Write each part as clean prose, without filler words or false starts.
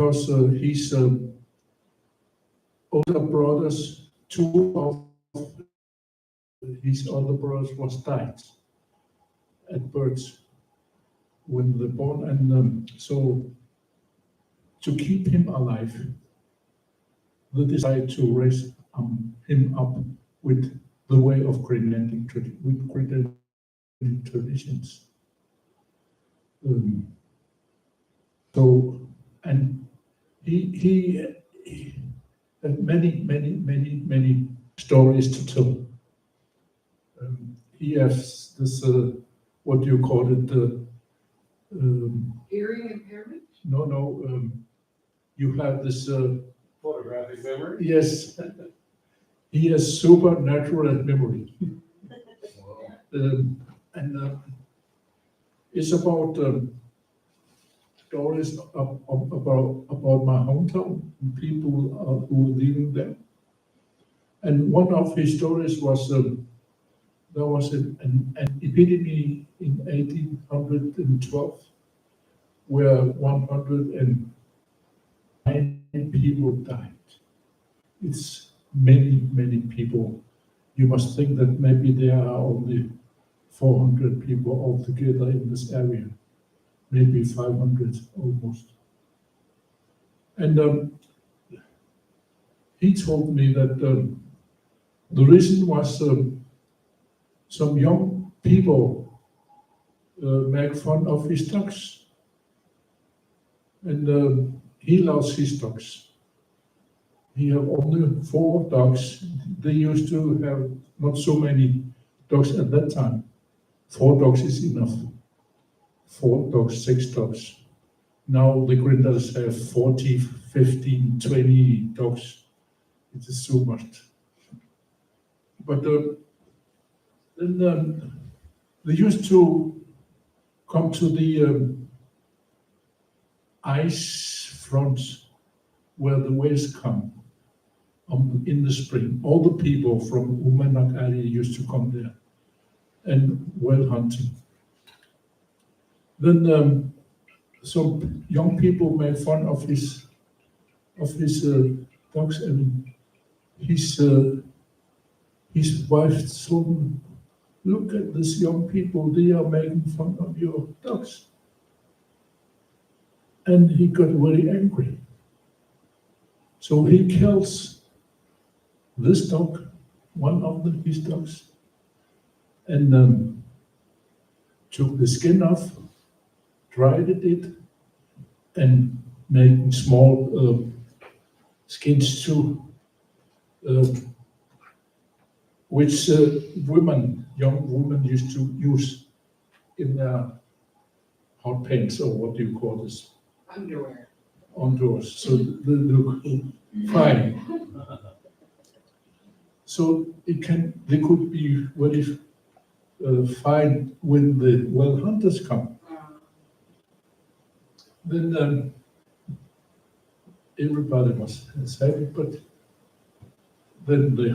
because his older brothers, two of his older brothers was died at birth when they're born, and so to keep him alive, they decided to raise him up with the way of Greenlandic traditions. So, and he had many stories to tell. He has this, what do you call it? Hearing impairment? No, you have this. Photographic memory? Yes, he has supernatural memory. And it's about stories about my hometown, and people who are living there. And one of his stories was there was an epidemic in 1812 where 109 people died. It's many people. You must think that maybe there are only 400 people altogether in this area, maybe 500 almost. And he told me that the reason was some young people make fun of his dogs, and he loves his dogs. He have only 4 dogs. They used to have not so many dogs at that time. 4 dogs is enough. 4 dogs, 6 dogs. Now the grinders have 40, 15, 20 dogs. It is so much. But then they used to come to the ice fronts where the whales come in the spring. All the people from Umanak area used to come there and whale hunting. Then some young people made fun of his dogs, and his wife told him, "Look at these young people, they are making fun of your dogs." And he got very angry. So he kills this dog, one of his dogs, and took the skin off, dried it, and made small skins too, which young women used to use in their hot pants, or what do you call this? Underwear. So they look fine. So they could be very fine when the whale hunters come. Then everybody was happy, but then the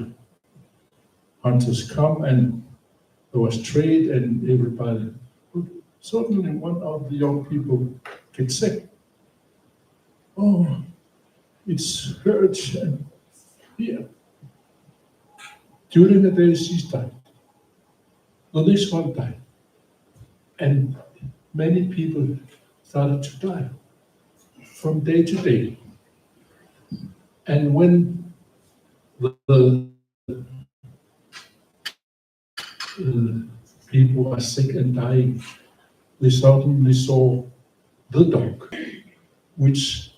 hunters come and there was trade and everybody. But suddenly one of the young people gets sick. Oh, it's hurt and here. During the day she died. The next one died. And many people started to die from day to day. And when the people are sick and dying, we suddenly saw the dog, which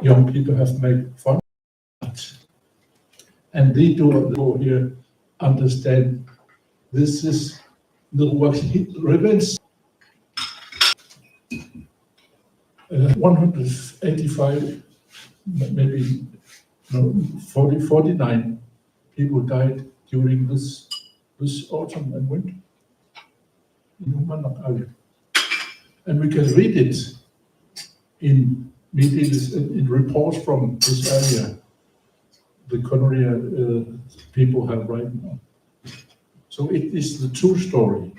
young people have made fun of. And they do here understand this is the revenge. 185, maybe no, 49 people died during this autumn and winter in Umanak area. And we can read it in meetings, in reports from this area, the Konoria people have right now. So it is the true story.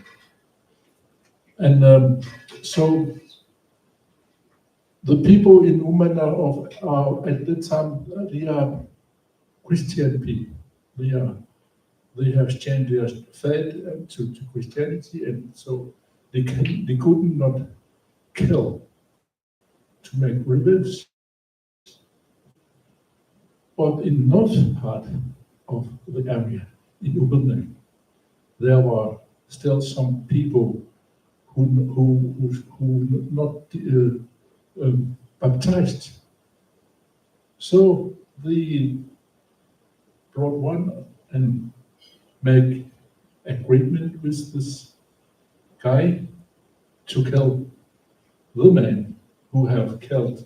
And so the people in Umana are at the time, they are Christian people. They have changed their faith to Christianity, and so they could not kill to make revenge. But in north part of the area, in Umana, there were still some people who not baptized. So they brought one and make agreement with this guy to kill the man who have killed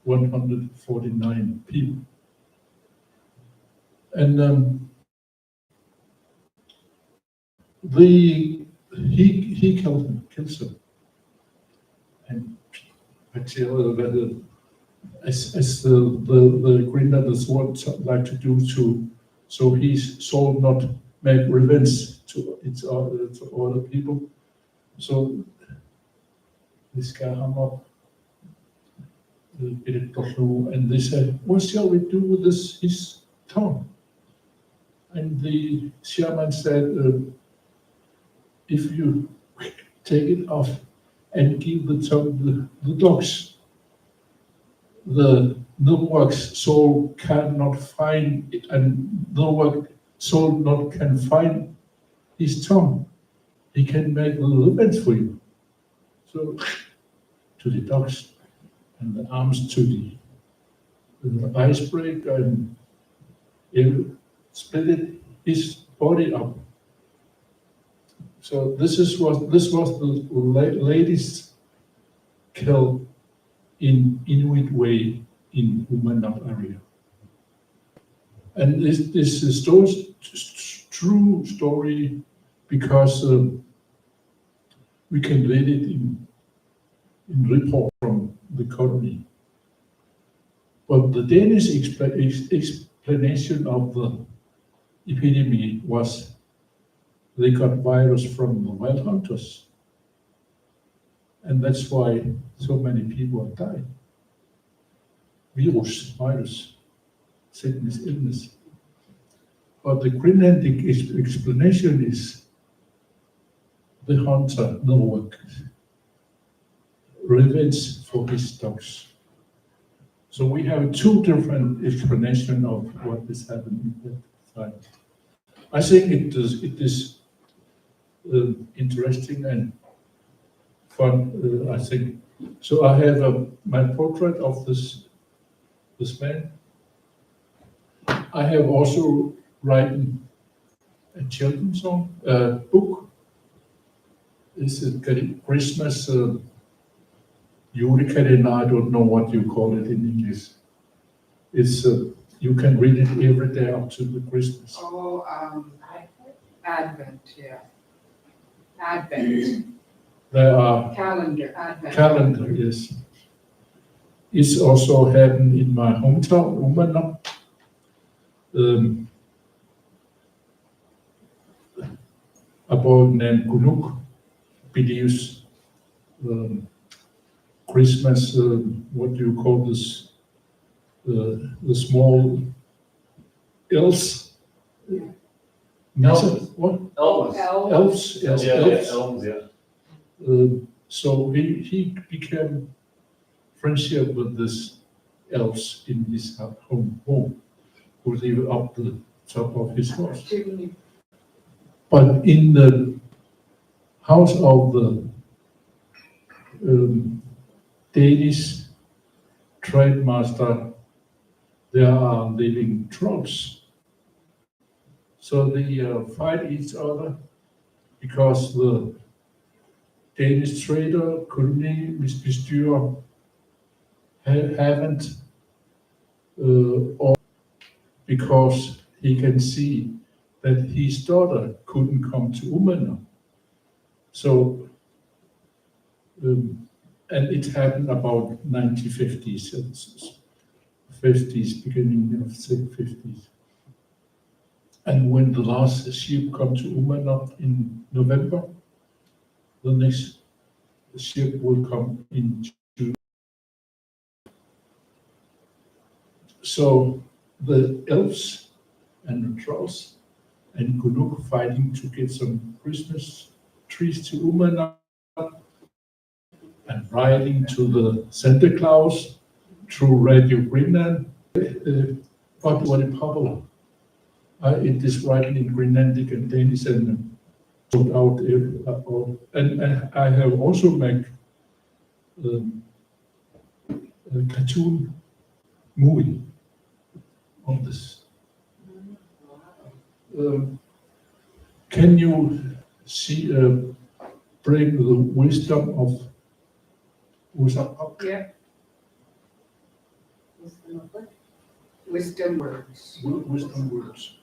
149 people. And he kills him. And actually, as the Greenlanders would like to do so his soul not make revenge to other people. So this guy hung up and they said, what shall we do with his tongue? And the shaman said, if you take it off and give the tongue the dogs, the Nilwak's soul cannot find it, and Nilwak soul not can find his tongue. He can make a little bit for you. So to the dogs and the arms to the icebreaker, and it split his body up. So this was the latest kill in Inuit way in Umanap area. And this is a true story because we can read it in report from the colony. But the Danish explanation of the epidemic was they got virus from the wild hunters. And that's why so many people have died. Virus, sickness, illness. But the Greenlandic explanation is the hunter, Norwalk, revenge for his dogs. So we have two different explanations of what is happening at that time. I think it is interesting and fun, I think. So I have my portrait of this man. I have also written a children's song, book. It's a Christmas julekalender. I don't know what you call it in English. It's you can read it every day up to the Christmas. Oh, Advent, yeah. Advent. There are Calendar, Advent. calendar, yes. It's also happened in my hometown, Umanap. A boy named Kunuk believes Christmas, what do you call this? The small elves? Elves. What? Elvis. Elves, yes, Yeah, elves. elves, yeah. So he became friendship with this elves in his home, who live up the top of his house. But in the house of the Danish trade master, there are living trolls. So they fight each other because the Danish trader kolonibestyrer haven't or because he can see that his daughter couldn't come to Umana. So, and it happened about 1950s, 50s, beginning of the 50s. And when the last ship come to Umana in November, the next ship will come in So the elves and the trolls and Kunuk fighting to get some Christmas trees to Umana and writing to the Santa Claus through Radio Greenland. Got very popular. It is written in Greenlandic and Danish and put out. And I have also made a cartoon movie on this. Can you see bring the wisdom of Usapak? Yeah. Wisdom words. Wisdom words.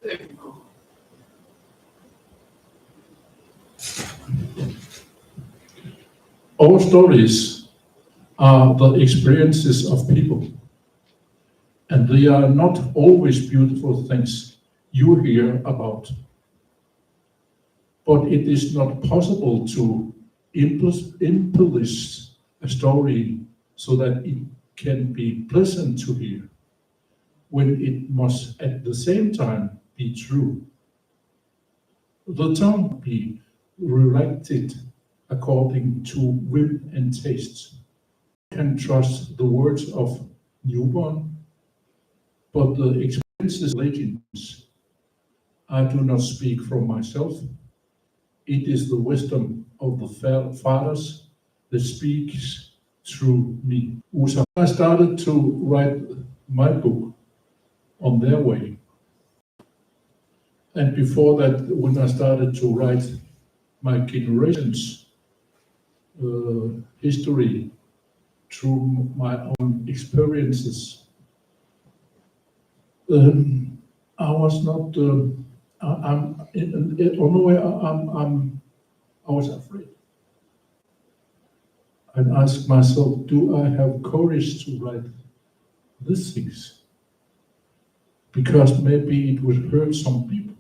There you go. All stories are the experiences of people, and they are not always beautiful things you hear about. But it is not possible to embellish a story so that it can be pleasant to hear, when it must at the same time be true. The tongue be related according to whim and taste. Can trust the words of newborn, but the experiences legends. I do not speak from myself. It is the wisdom of the fathers that speaks through me. I started to write my book on their way. And before that, when I started to write my generation's history through my own experiences, I was not. On the way, I was afraid, and asked myself, do I have courage to write these things? Because maybe it would hurt some people.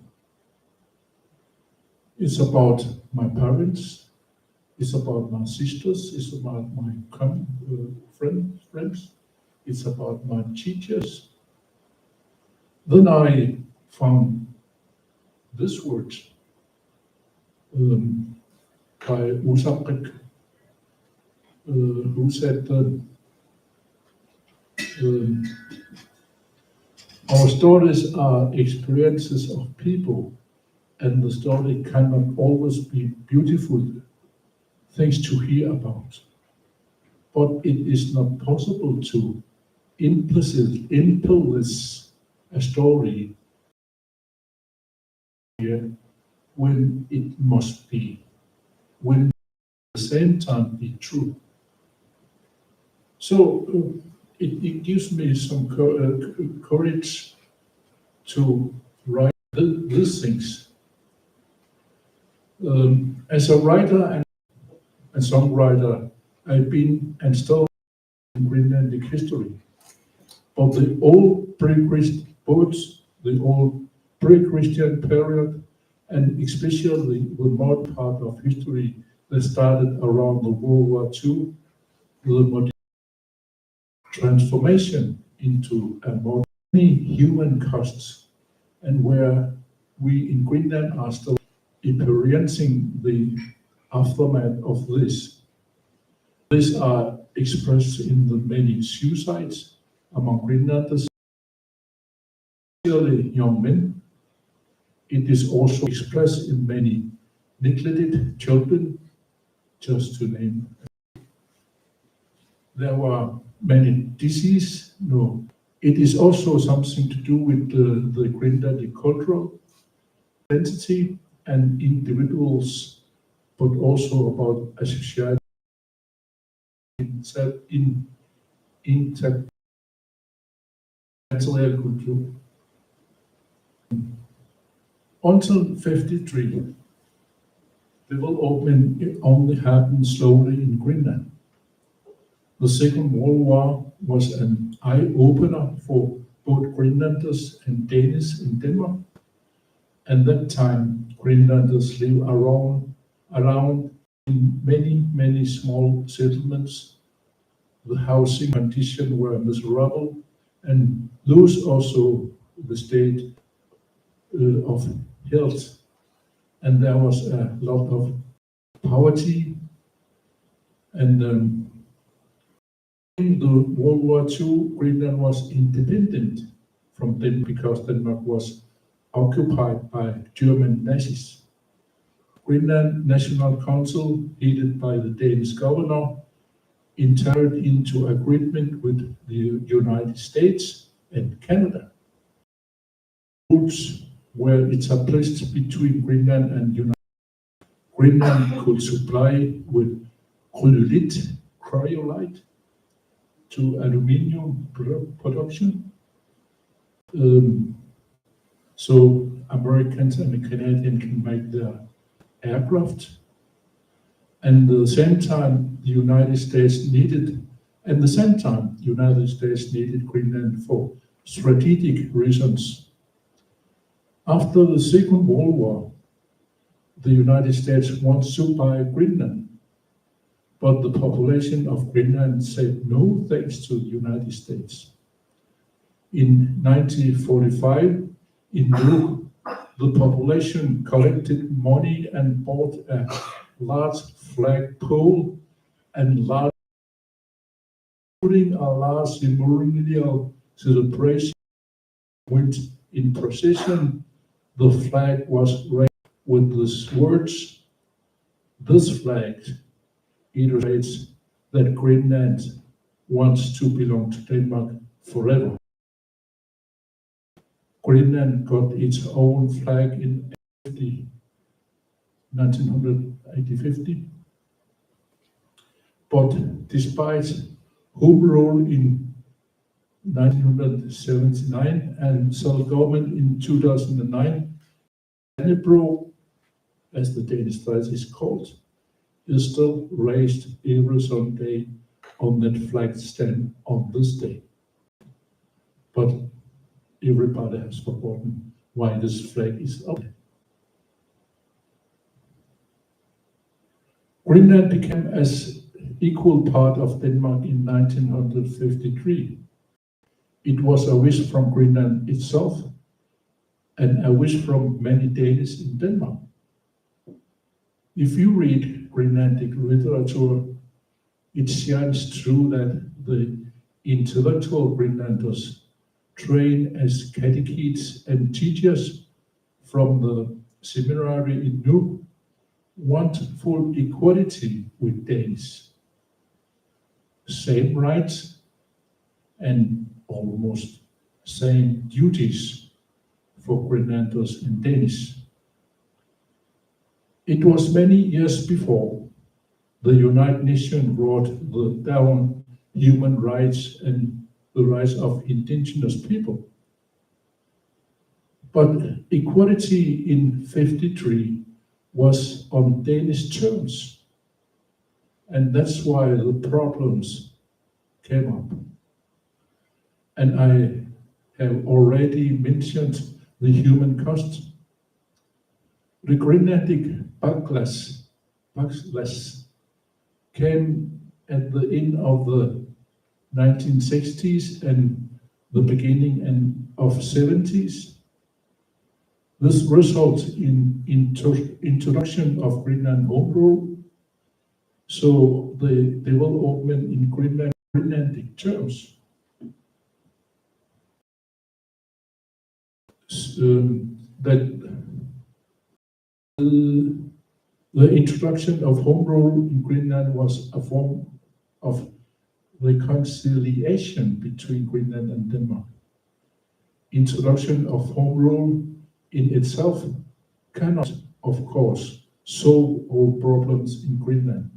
It's about my parents. It's about my sisters. It's about my friends. It's about my teachers. Then I found this word by Usaprik, who said, our stories are experiences of people, and the story cannot always be beautiful things to hear about. But it is not possible to embellish a story here when it must be, when at the same time be true. So it gives me some courage to write these things. As a writer and songwriter, I've been and still in Greenlandic history. But the old pre-Christian period, and especially the modern part of history that started around the World War II, the modern transformation into a more human costs, and where we in Greenland are still experiencing the aftermath of this. These are expressed in the many suicides among Greenlanders, especially young men. It is also expressed in many neglected children, just to name. There were many diseases. No, it is also something to do with the Greenlandic cultural identity and individuals, but also about a society. In material kultur. Until 53, development only happened slowly in Greenland. The Second World War was an eye-opener for both Greenlanders and Danes in Denmark. At that time, Greenlanders lived around in many small settlements. The housing conditions were miserable, and those also the state of health, and there was a lot of poverty. And in the World War II, Greenland was independent from Denmark because Denmark was occupied by German Nazis. Greenland National Council, headed by the Danish governor, entered into agreement with the United States and Canada. Rules were established between Greenland and United States. Greenland could supply with cryolite to aluminium production. So Americans and Canadians can make their aircraft. And at the same time, the United States needed Greenland for strategic reasons. After the Second World War, the United States wants to buy Greenland, but the population of Greenland said no thanks to the United States. In 1945, in Nuuk, the population collected money and bought a large flagpole and putting a large ceremonial celebration went in procession. The flag was raised with these words. This flag illustrates that Greenland wants to belong to Denmark forever. Greenland got its own flag in 1950, but despite Home Rule in 1979 and self-government in 2009, Dannebro, as the Danish flag is called, is still raised every Sunday on that flag stand on this day. But everybody has forgotten why this flag is up. Greenland became as equal part of Denmark in 1953. It was a wish from Greenland itself and a wish from many Danes in Denmark. If you read Greenlandic literature, it shines true that the intellectual Greenlanders trained as catechists and teachers from the seminary in Nuuk want full equality with Danes, same rights and almost same duties for Greenlanders and Danes. It was many years before the United Nations wrote down human rights and the rights of indigenous people. But equality in 1953 was on Danish terms, and that's why the problems came up. And I have already mentioned the human cost. The Greenlandic backlash came at the end of the 1960s and the beginning of 70s. This resulted in introduction of Greenland Home Rule. So the development in Greenlandic terms that the introduction of Home Rule in Greenland was a form of reconciliation between Greenland and Denmark. Introduction of Home Rule in itself cannot, of course, solve all problems in Greenland.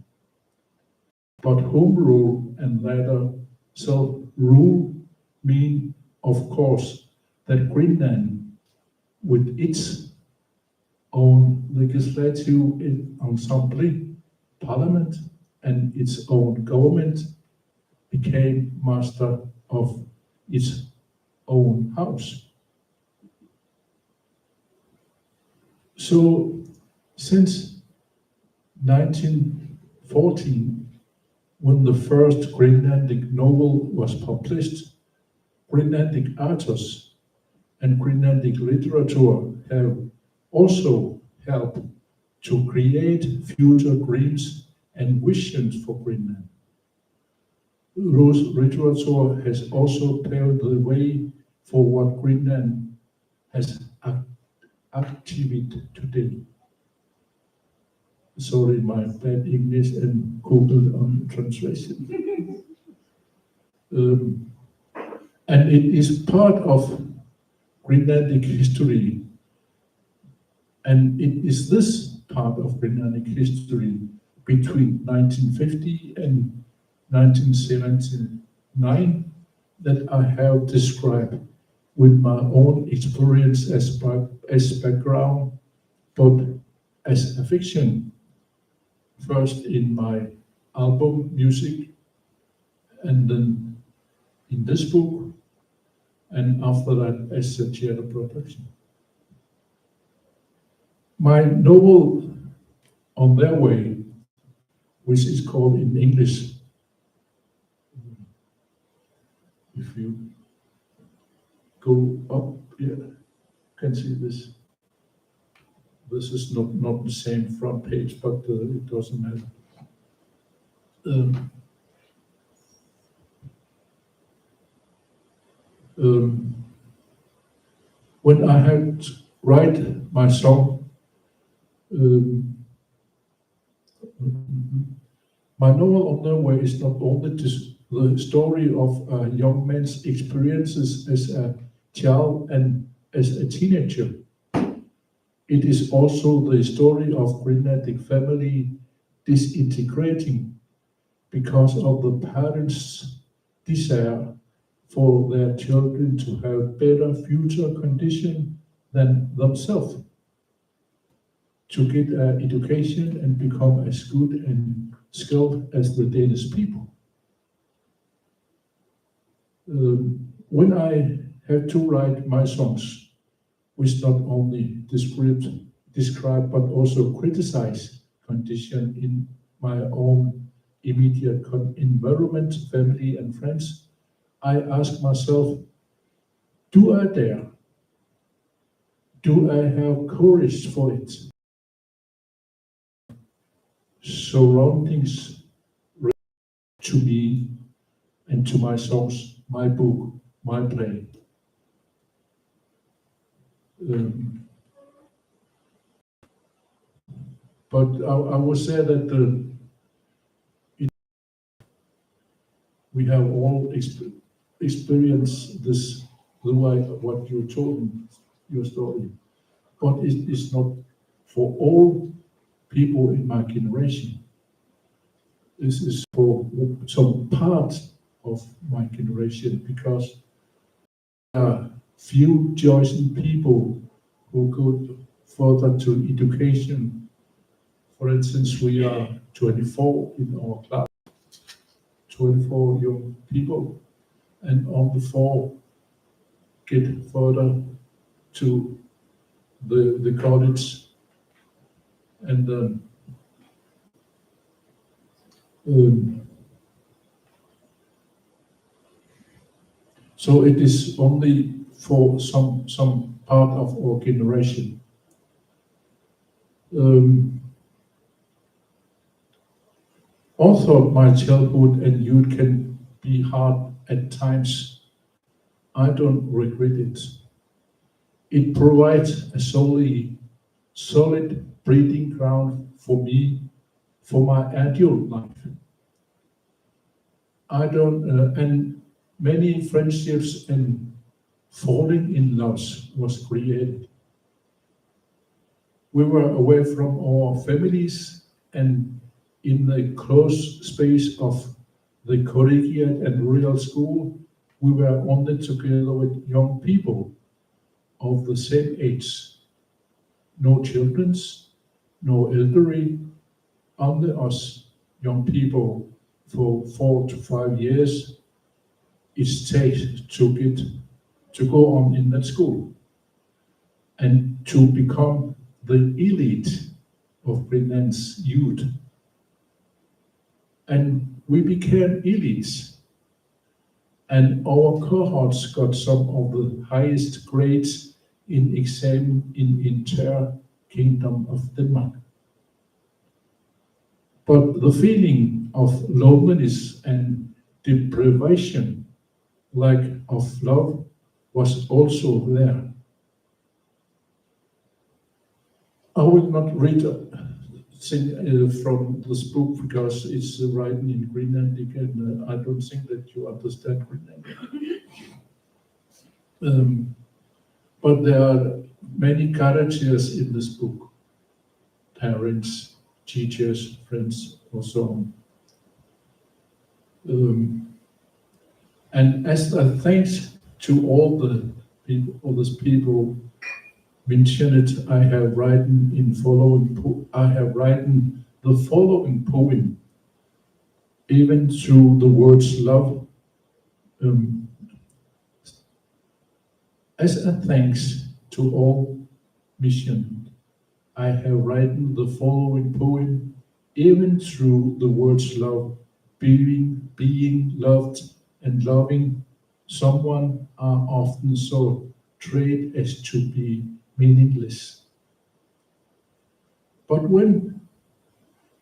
But Home Rule and later self-rule mean of course, that Greenland, with its own legislative assembly, parliament, and its own government, became master of its own house. So, since 1914, when the first Greenlandic novel was published, Greenlandic authors and Greenlandic literature have also helped to create future dreams and visions for Greenland. Rose literature has also paved the way for what Greenland has achieved today. Sorry, my bad English and Google on translation. And it is part of Greenlandic history. And it is this part of Greenlandic history between 1950 and 1979 that I have described with my own experience as background, but as a fiction, first in my album music, and then in this book, and after that as a theater production. My novel, On Their Way, which is called in English, if you go up here, you can see this. This is not the same front page, but it doesn't matter. When I had write my song, my novel On Their Way is not only the story of a young man's experiences as a child and as a teenager. It is also the story of Greenlandic family disintegrating because of the parents' desire for their children to have better future condition than themselves, to get an education and become as good and skilled as the Danish people. When I had to write my songs, which not only describe but also criticize condition in my own immediate environment, family and friends, I ask myself, do I dare? Do I have courage for it? Surroundings to me and to my songs, my book, my play. But I would say that we have all experienced this, what you told in your story. But it is not for all people in my generation. This is for some part of my generation, because there are few chosen people who go further to education. For instance, we are 24 in our class, 24 young people, and on the 4 get further to the college, and so it is only for some part of our generation. Although my childhood and youth can be hard at times, I don't regret it. It provides a solid breeding ground for me, for my adult life. And many friendships and falling in love was created. We were away from our families and in the close space of the collegiate and royal school, we were only together with young people of the same age. No children's, no elderly, only us young people for 4 to 5 years it takes to go on in that school and to become the elite of Greenland's youth. And we became elites, and our cohorts got some of the highest grades in exam in entire Kingdom of Denmark. But the feeling of loneliness and deprivation, lack of love, was also there. I will not read from this book because it's written in Greenlandic, and I don't think that you understand Greenlandic. But there are many characters in this book: parents, teachers, friends, or so on. And as a thanks to all the people, all these people mentioned, I have written the following poem, even through the words love. As a thanks to all mentioned, I have written the following poem, even through the words love, being loved and loving someone are often so trade as to be meaningless. But when,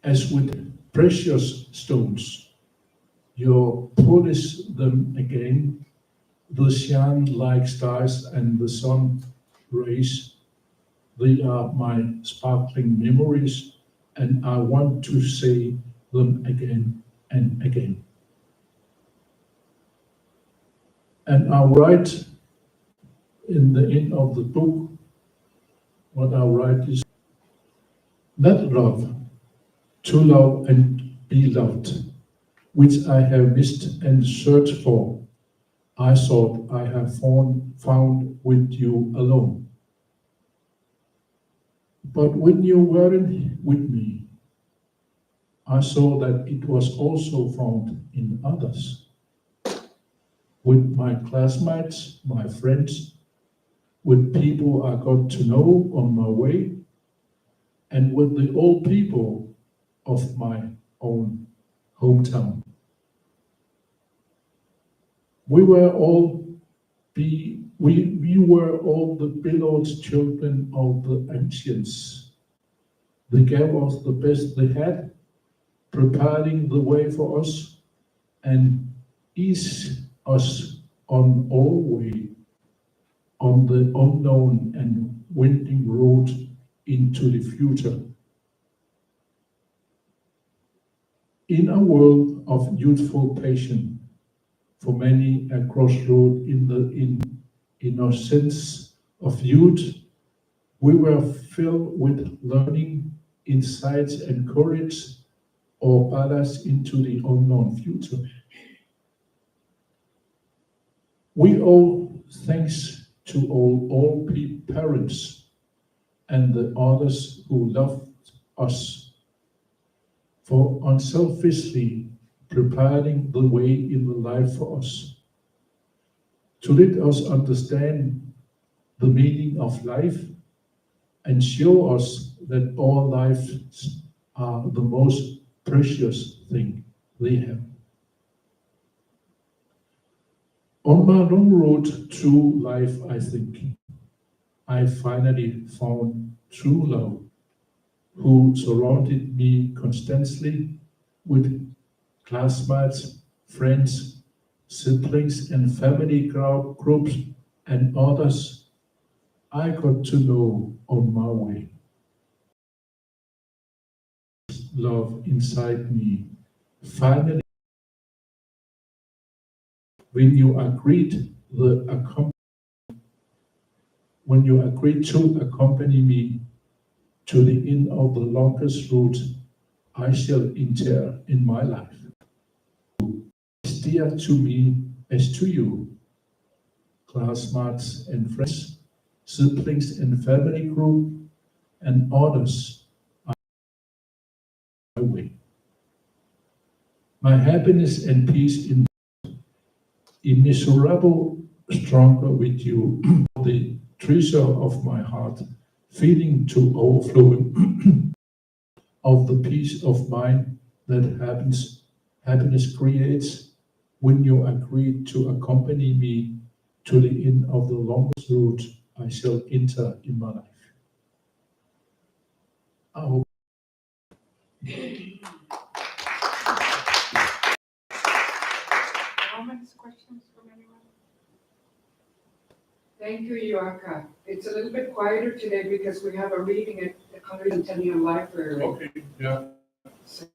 as with precious stones, you polish them again, they shine like stars and the sun rays. They are my sparkling memories, and I want to say them again and again. And I write in the end of the book, what I write is that love, to love and be loved, which I have missed and searched for, I thought I have found with you alone. But when you weren't with me, I saw that it was also found in others. With my classmates, my friends, with people I got to know on my way, and with the old people of my own hometown. We were all the beloved children of the ancients. They gave us the best they had, preparing the way for us and ease us on our way on the unknown and winding road into the future. In a world of youthful passion, for many a crossroad in the innocence of youth, we were filled with learning, insights, and courage, or ballast into the unknown future. We owe thanks to all parents and the others who loved us for unselfishly preparing the way in the life for us, to let us understand the meaning of life and show us that our lives are the most precious thing they have. On my long road through life, I think, I finally found true love, who surrounded me constantly with classmates, friends, siblings, and family groups, and others I got to know on my way. Love inside me. Finally, when you agreed to accompany me to the end of the longest route I shall enter in my life, dear to me as to you, classmates and friends, siblings and family group, and others my way. My happiness and peace in immeasurable stronger with you, the treasure of my heart, feeling to overflowing of the peace of mind that happiness creates when you agree to accompany me to the end of the longest route I shall enter in my life. I hope Comments, questions from anyone? Thank you, Yoaka. It's a little bit quieter today because we have a reading at the Colors Centennial Library. okay, yeah, So,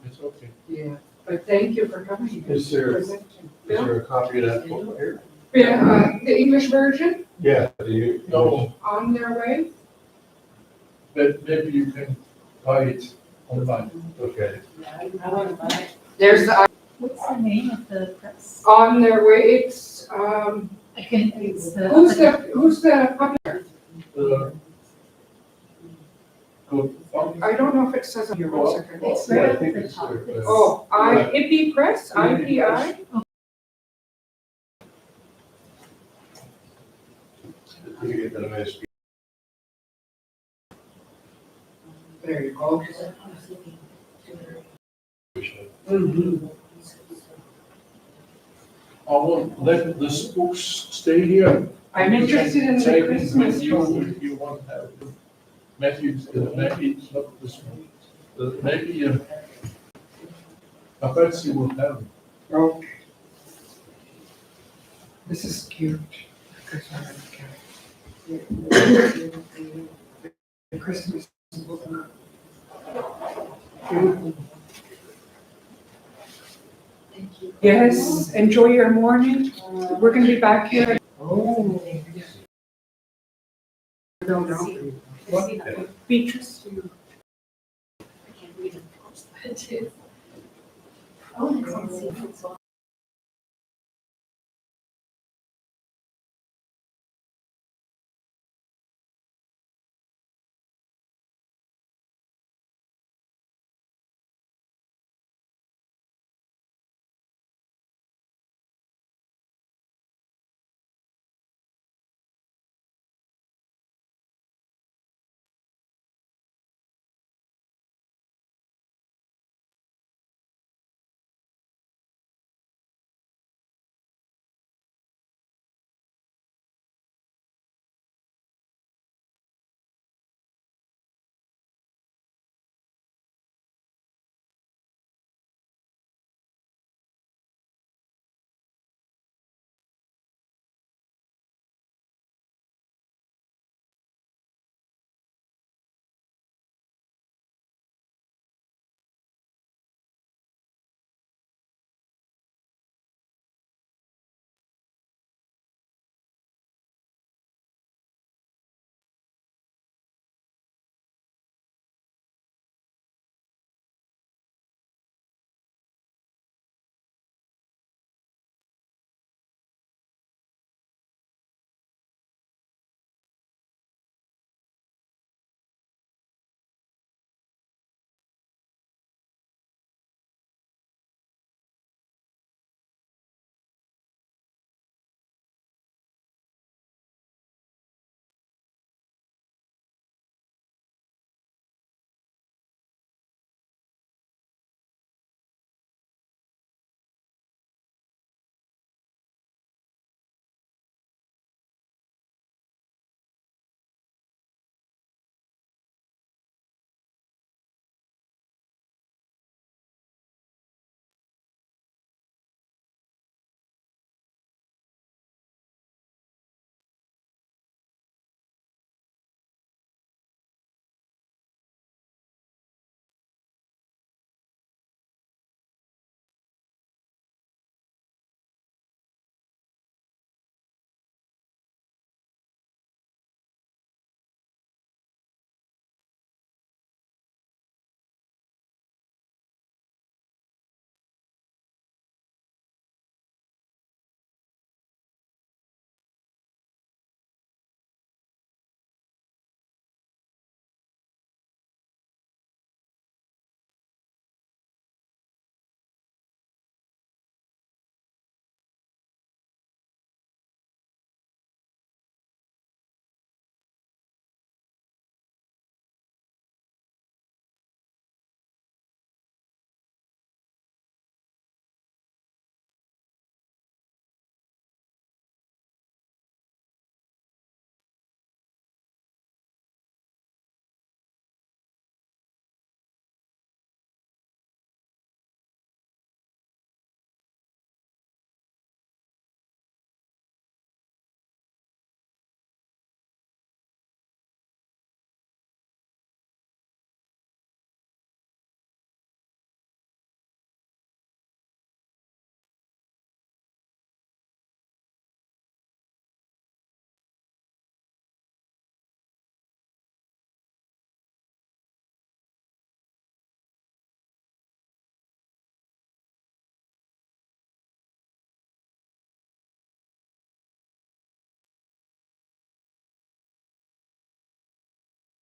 it's okay. yeah, but thank you for coming. Is there- Presenting. Is Bill? there a copy of that book here? Yeah, the English version Yeah, do you? No, on their way. but maybe you can buy it online. Okay. There's the, What's the name of the press? on their way, it's, I can, it's the. who's the publisher? Good. I don't know if it says on your website. It's Yeah, I right at think the it's top. there, It's- Oh, IPI Press, IPI? You get the nice. There you go. I won't let the books stay here. I'm interested in the Take it Christmas with you one. if you want to have it. Maybe, maybe it's not this one. Maybe, I bet you will have it. Okay. This is cute. The Christmas book. Beautiful. Yes, enjoy your morning. We're gonna be back here. Oh. No, no. Beatrice. Oh, and it's on seafood, so